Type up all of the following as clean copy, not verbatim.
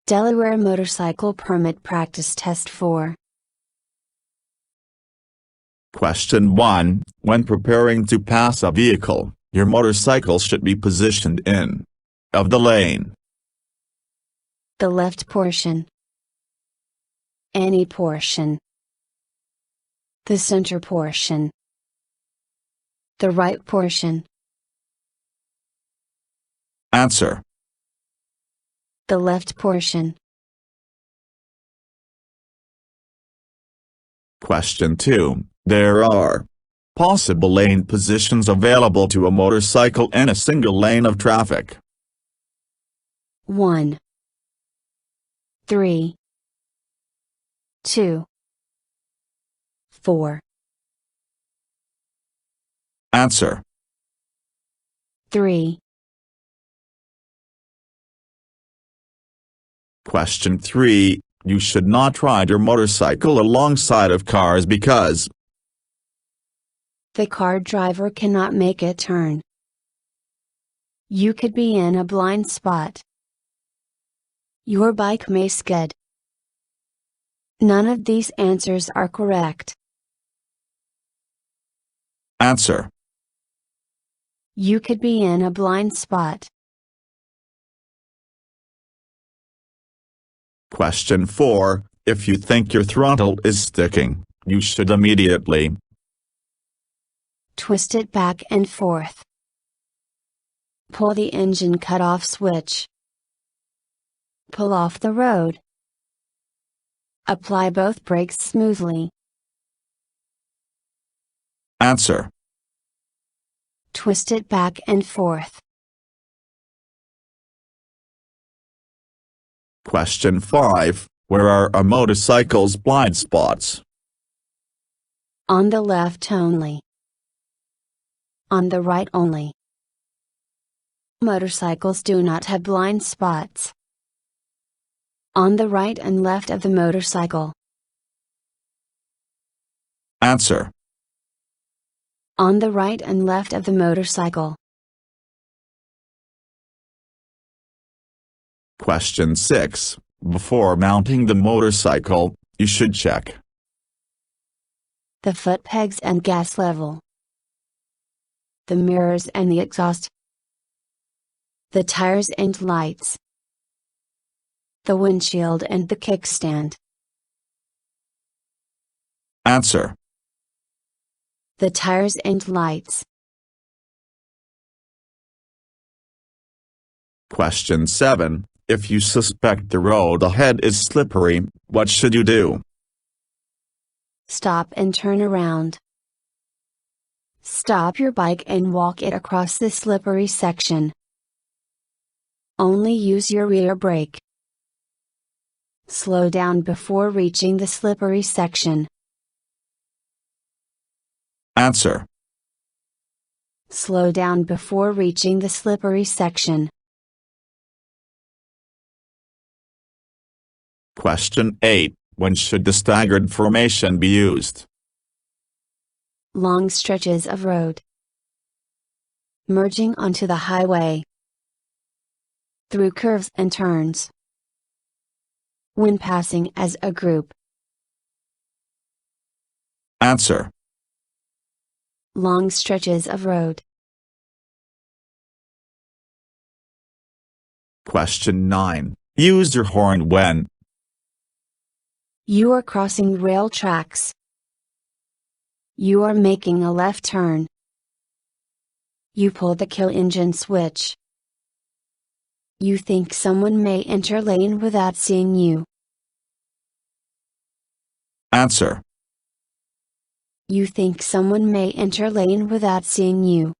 Delaware Motorcycle Permit Practice Test 4. Question 1. When preparing to pass a vehicle, your motorcycle should be positioned in of the lane. The left portion. Any portion. The center portion. The right portion. Answer. The left portion. Question 2. There are possible lane positions available to a motorcycle in a single lane of traffic. 1, 3, 2, 4. Answer. 3. Question 3. You should not ride your motorcycle alongside of cars because the car driver cannot make a turn. You could be in a blind spot. Your bike may skid. None of these answers are correct. Answer. You could be in a blind spot. Question 4. If you think your throttle is sticking, you should immediately twist it back and forth. Pull the engine cutoff switch. Pull off the road. Apply both brakes smoothly. Answer. Twist it back and forth. Question 5. Where are a motorcycle's blind spots? On the left only. On the right only. Motorcycles do not have blind spots. On the right and left of the motorcycle. Answer. On the right and left of the motorcycle. Question 6. Before mounting the motorcycle, you should check the foot pegs and gas level, the mirrors and the exhaust, the tires and lights, the windshield and the kickstand. Answer. The tires and lights. Question 7. If you suspect the road ahead is slippery, what should you do? Stop and turn around. Stop your bike and walk it across the slippery section. Only use your rear brake. Slow down before reaching the slippery section. Answer. Slow down before reaching the slippery section. Question 8. When should the staggered formation be used? Long stretches of road. Merging onto the highway. Through curves and turns. When passing as a group. Answer. Long stretches of road. Question 9. Use your horn when you are crossing rail tracks. You are making a left turn. You pull the kill engine switch. You think someone may enter lane without seeing you. Answer. You think someone may enter lane without seeing you.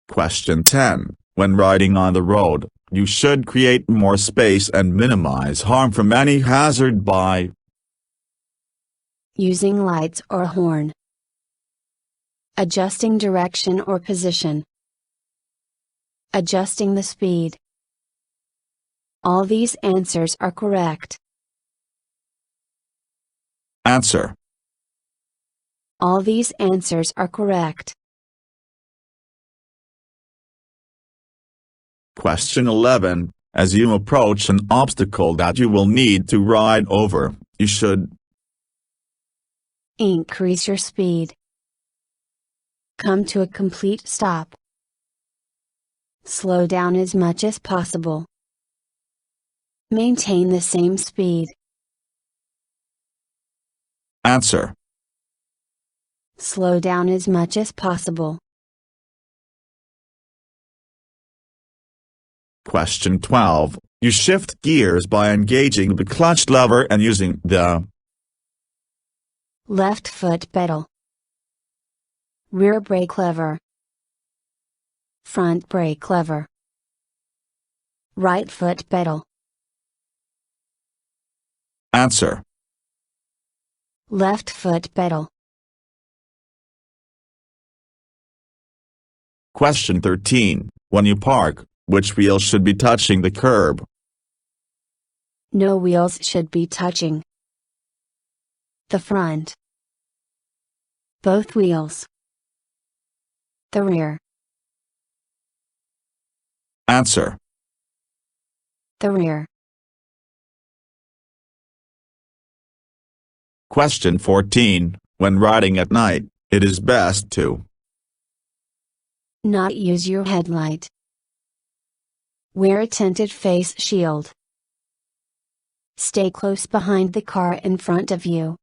Question 10. When riding on the road, you should create more space and minimize harm from any hazard by using lights or horn, adjusting direction or position, adjusting the speed. All these answers are correct. Answer. All these answers are correct. Question 11. As you approach an obstacle that you will need to ride over, you should increase your speed. Come to a complete stop. Slow down as much as possible. Maintain the same speed. answer. Slow down as much as possible. Question 12. You shift gears by engaging the clutch lever and using the left foot pedal, rear brake lever, front brake lever, right foot pedal. answer. Left foot pedal. Question 13. When you park, which wheel should be touching the curb? No wheels should be touching the front, both wheels, the rear. Answer. The rear. Question 14. When riding at night, it is best to not use your headlight. Wear a tinted face shield. Stay close behind the car in front of you.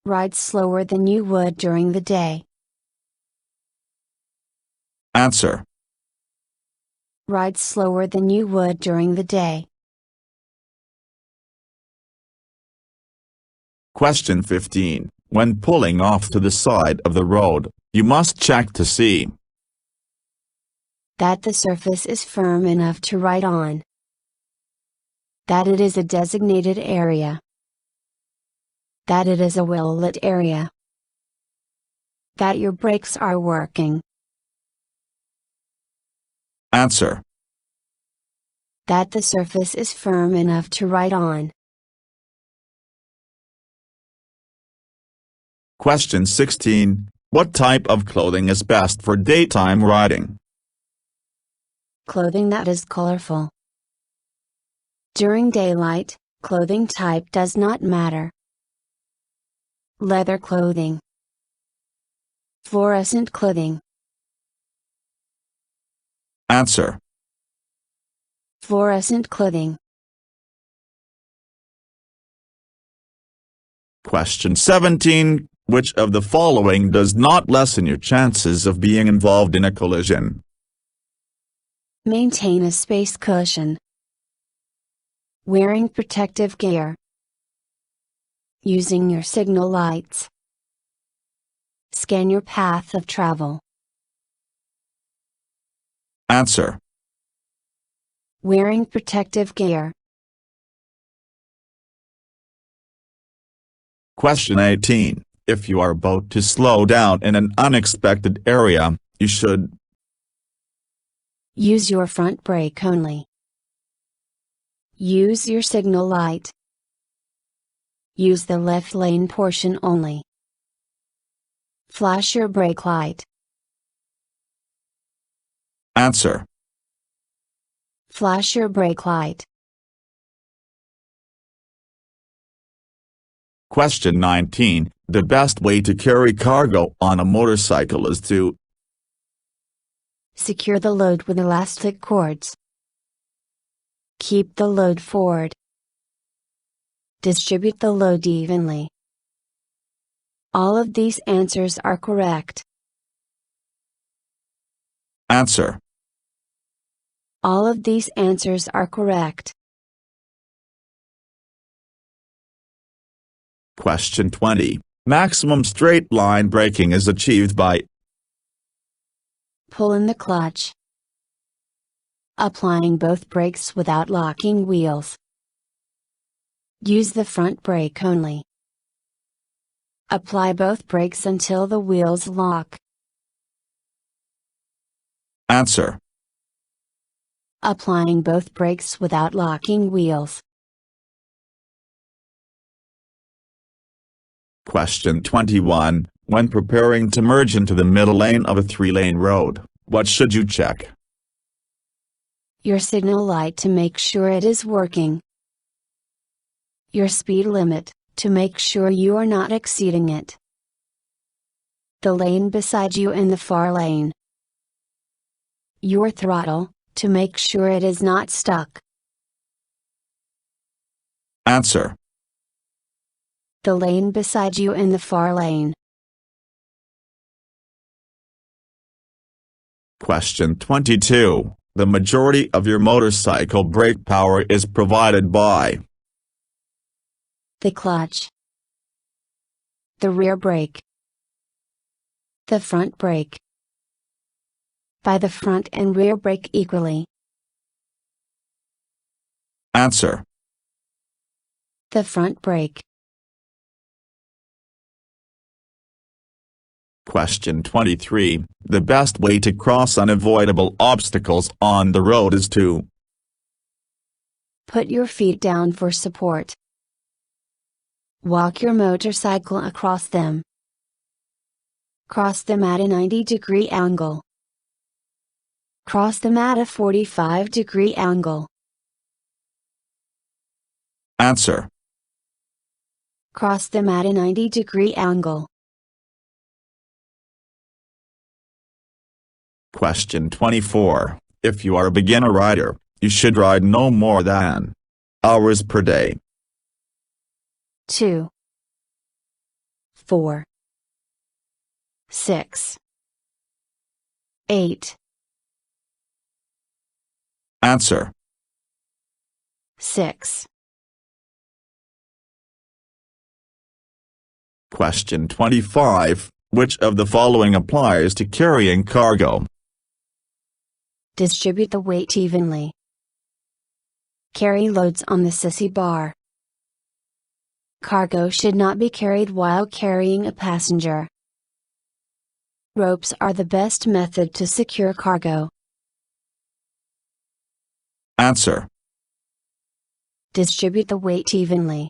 Ride slower than you would during the day. answer. Ride slower than you would during the day. Question 15. When pulling off to the side of the road, you must check to see that the surface is firm enough to ride on, that it is a designated area, that it is a well-lit area, that your brakes are working. Answer. That the surface is firm enough to ride on. Question 16. What type of clothing is best for daytime riding? Clothing that is colorful. During daylight, clothing type does not matter. Leather clothing. Fluorescent clothing. Answer. Fluorescent clothing. Question 17. Which of the following does not lessen your chances of being involved in a collision? Maintain a space cushion. Wearing protective gear. Using your signal lights. Scan your path of travel. Answer. Wearing protective gear. Question 18. If you are about to slow down in an unexpected area, you should use your front brake only. Use your signal light. Use the left lane portion only. Flash your brake light. Answer. Flash your brake light. Question 19. The best way to carry cargo on a motorcycle is to secure the load with elastic cords. Keep the load forward. Distribute the load evenly. All of these answers are correct. Answer. All of these answers are correct. Question 20. Maximum straight line braking is achieved by pull in the clutch. Applying both brakes without locking wheels. Use the front brake only. Apply both brakes until the wheels lock. Answer. Applying both brakes without locking wheels. Question 21. When preparing to merge into the middle lane of a 3-lane road, what should you check? Your signal light to make sure it is working. Your speed limit, to make sure you are not exceeding it. The lane beside you in the far lane. Your throttle, to make sure it is not stuck. Answer. The lane beside you in the far lane. Question 22. The majority of your motorcycle brake power is provided by The clutch. The rear brake. The front brake. By the front and rear brake equally. Answer. The front brake. Question 23. The best way to cross unavoidable obstacles on the road is to Put your feet down for support. Walk your motorcycle across them. Cross them at a 90-degree angle. Cross them at a 45-degree angle. Answer. Cross them at a 90-degree angle. Question 24. If you are a beginner rider, you should ride no more than hours per day. 2, 4, 6, 8. Answer. 6. Question 25. Which of the following applies to carrying cargo? Distribute the weight evenly. Carry loads on the sissy bar. Cargo should not be carried while carrying a passenger. Ropes are the best method to secure cargo. Answer. Distribute the weight evenly.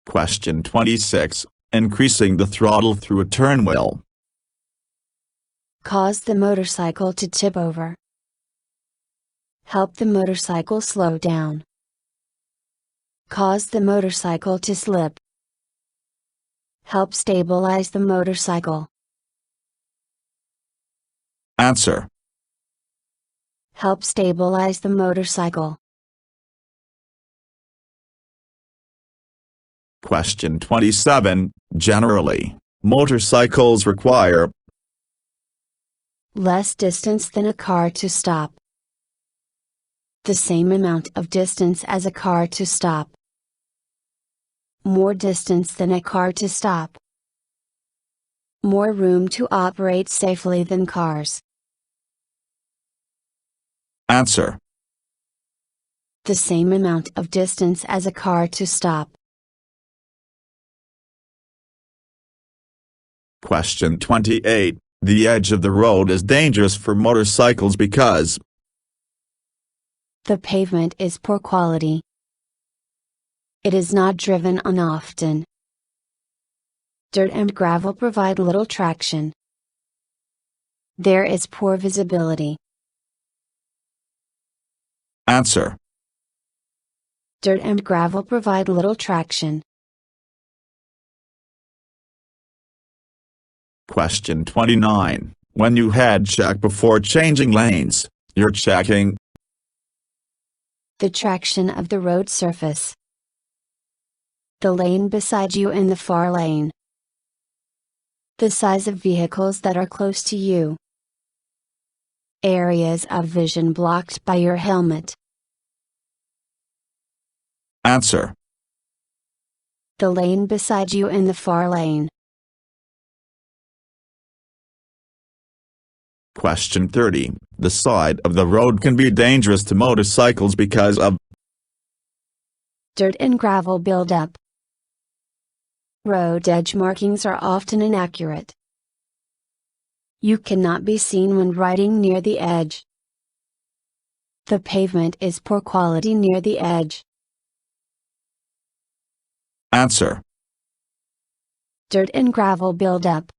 Question 26. Increasing the throttle through a turn wheel. Cause the motorcycle to tip over. Help the motorcycle slow down. Cause the motorcycle to slip. Help stabilize the motorcycle. Answer. Help stabilize the motorcycle. Question 27. Generally, motorcycles require Less distance than a car to stop. The same amount of distance as a car to stop. More distance than a car to stop. More room to operate safely than cars. Answer. The same amount of distance as a car to stop. Question 28. The edge of the road is dangerous for motorcycles because The pavement is poor quality. It is not driven on often. Dirt and gravel provide little traction. There is poor visibility. Answer. Dirt and gravel provide little traction. Question 29. When you head check before changing lanes, you're checking The traction of the road surface. The lane beside you in the far lane. The size of vehicles that are close to you. Areas of vision blocked by your helmet. Answer. The lane beside you in the far lane. Question 30. The side of the road can be dangerous to motorcycles because of Dirt and gravel buildup. Road edge markings are often inaccurate. You cannot be seen when riding near the edge. The pavement is poor quality near the edge. Answer. Dirt and gravel buildup.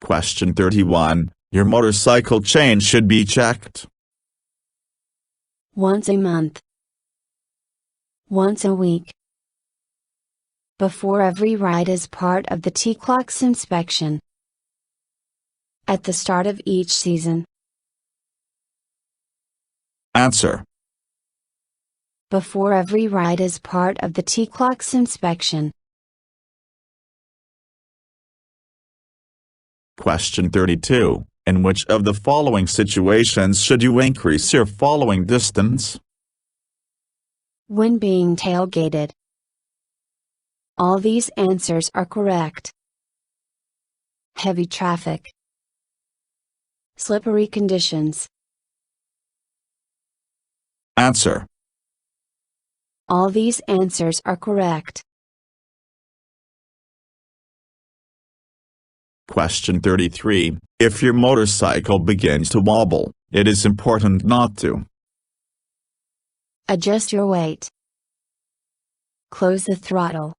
Question 31. Your motorcycle chain should be checked once a month, once a week, before every ride as part of the T-Clock's inspection, at the start of each season. Answer. Before every ride as part of the T-Clock's inspection. Question 32. In which of the following situations should you increase your following distance? When being tailgated. All these answers are correct. Heavy traffic. Slippery conditions. Answer. All these answers are correct. Question 33. If your motorcycle begins to wobble, it is important not to adjust your weight, close the throttle,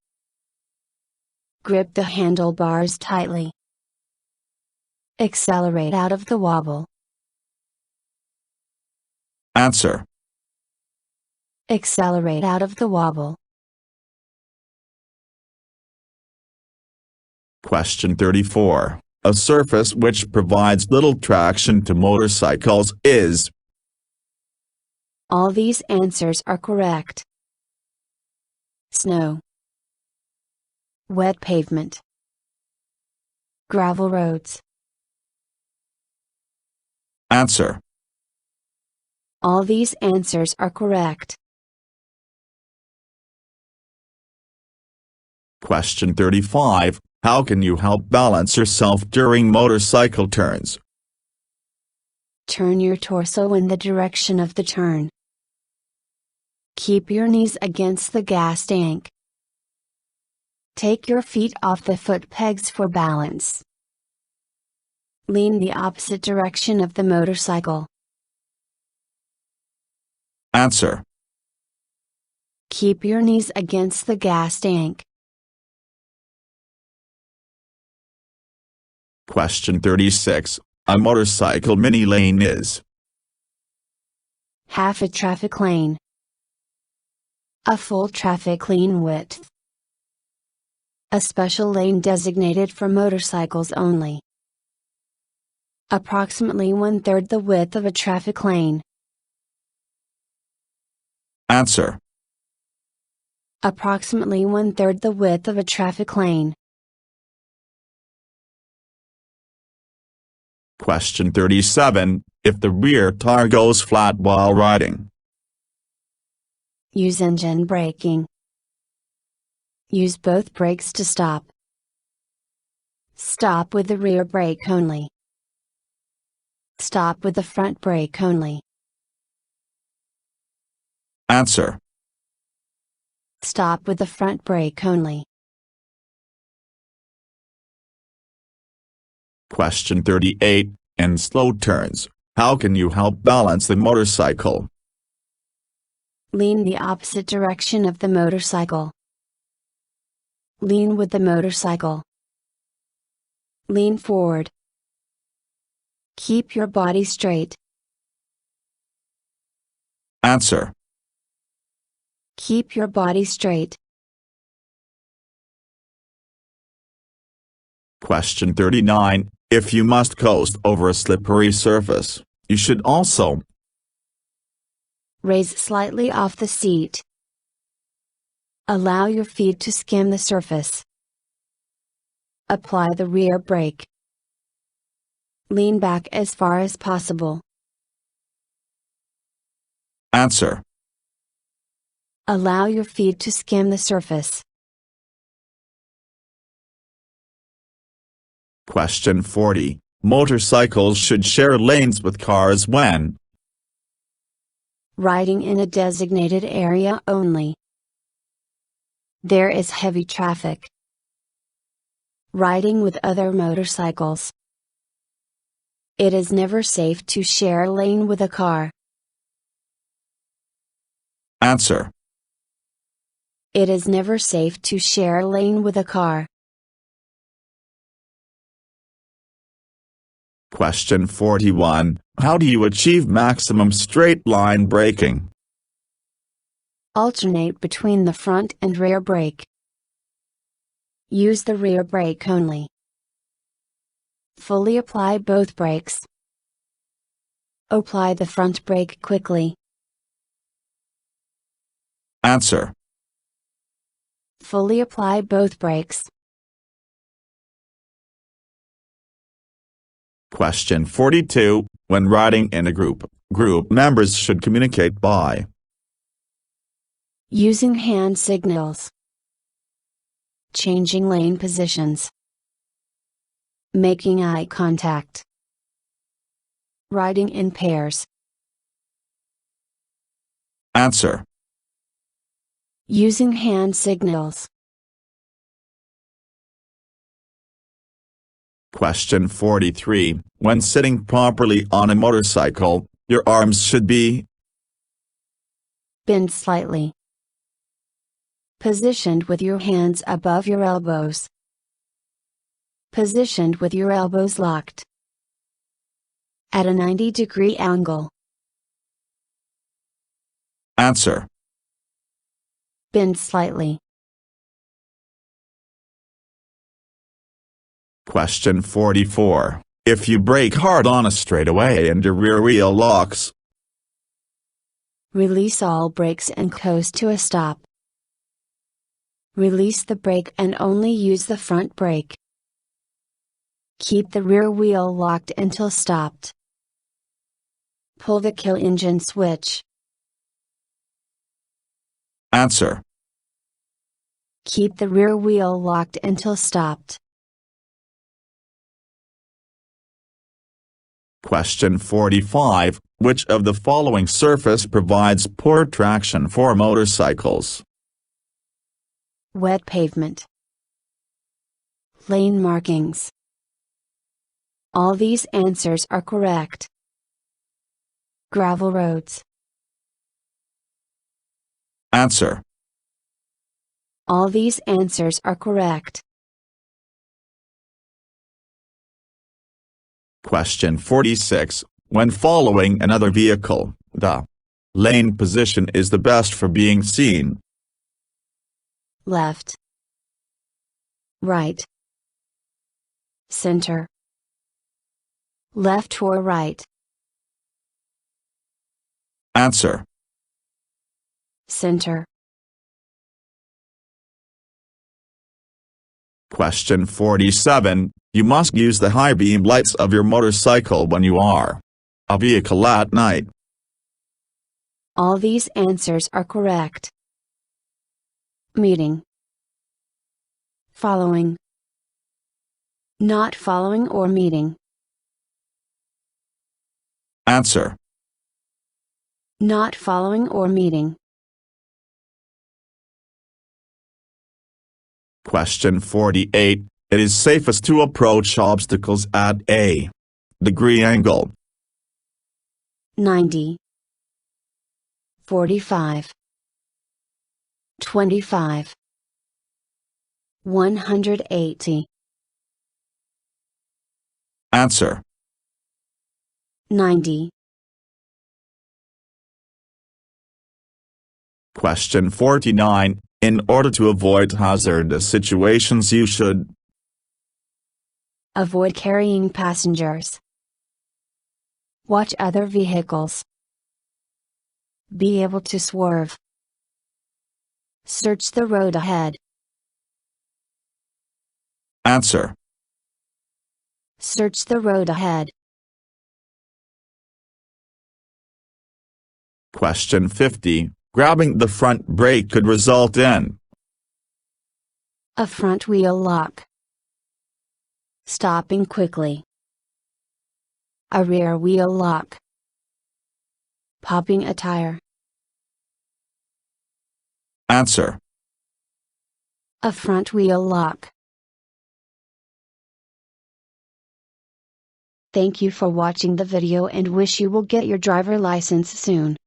grip the handlebars tightly, accelerate out of the wobble. Answer. Accelerate out of the wobble. Question 34. A surface which provides little traction to motorcycles is. All these answers are correct. Snow, wet pavement, gravel roads. Answer. All these answers are correct. Question 35. How can you help balance yourself during motorcycle turns? Turn your torso in the direction of the turn. Keep your knees against the gas tank. Take your feet off the foot pegs for balance. Lean the opposite direction of the motorcycle. Answer. Keep your knees against the gas tank. Question 36. A motorcycle mini lane is. Half a traffic lane. A full traffic lane width. A special lane designated for motorcycles only. Approximately 1/3 the width of a traffic lane. Answer. Approximately 1/3 the width of a traffic lane. Question 37. If the rear tire goes flat while riding. Use engine braking. Use both brakes to stop. Stop with the rear brake only. Stop with the front brake only. Answer. Stop with the front brake only. Question 38. In slow turns, how can you help balance the motorcycle? Lean the opposite direction of the motorcycle. Lean with the motorcycle. Lean forward. Keep your body straight. Answer. Keep your body straight. Question 39. If you must coast over a slippery surface, you should also raise slightly off the seat. Allow your feet to skim the surface. Apply the rear brake. Lean back as far as possible. Answer. Allow your feet to skim the surface. Question 40. Motorcycles should share lanes with cars when riding in a designated area only. There is heavy traffic. Riding with other motorcycles. It is never safe to share a lane with a car. Answer. It is never safe to share a lane with a car. Question 41. How do you achieve maximum straight line braking? Alternate between the front and rear brake. Use the rear brake only. Fully apply both brakes. Apply the front brake quickly. Answer. Fully apply both brakes. Question 42. When riding in a group members should communicate by using hand signals, changing lane positions, making eye contact, riding in pairs. Answer. Using hand signals. Question 43. When sitting properly on a motorcycle, your arms should be bend slightly, positioned with your hands above your elbows, positioned with your elbows locked, at a 90-degree angle. Answer. Bend slightly. Question 44. If you brake hard on a straightaway and your rear wheel locks, release all brakes and coast to a stop. Release the brake and only use the front brake. Keep the rear wheel locked until stopped. Pull the kill engine switch. Answer. Keep the rear wheel locked until stopped. Question 45. Which of the following surface provides poor traction for motorcycles? Wet pavement. Lane markings. All these answers are correct. Gravel roads. Answer. All these answers are correct. Question 46. When following another vehicle, the lane position is the best for being seen. Left. Right. Center. Left or right. Answer. Center. Question 47. You must use the high beam lights of your motorcycle when you are a vehicle at night. All these answers are correct. Meeting. Following. Not following or meeting. Answer. Not following or meeting. Question 48. It is safest to approach obstacles at a degree angle. 90. 45. 25. 180. Answer. 90. Question 49. In order to avoid hazardous situations you should avoid carrying passengers. Watch other vehicles. Be able to swerve. Search the road ahead. Answer. Search the road ahead. Question 50. Grabbing the front brake could result in a front wheel lock. Stopping quickly. A rear wheel lock. Popping a tire. Answer. A front wheel lock. Thank you for watching the video and wish you will get your driver license soon.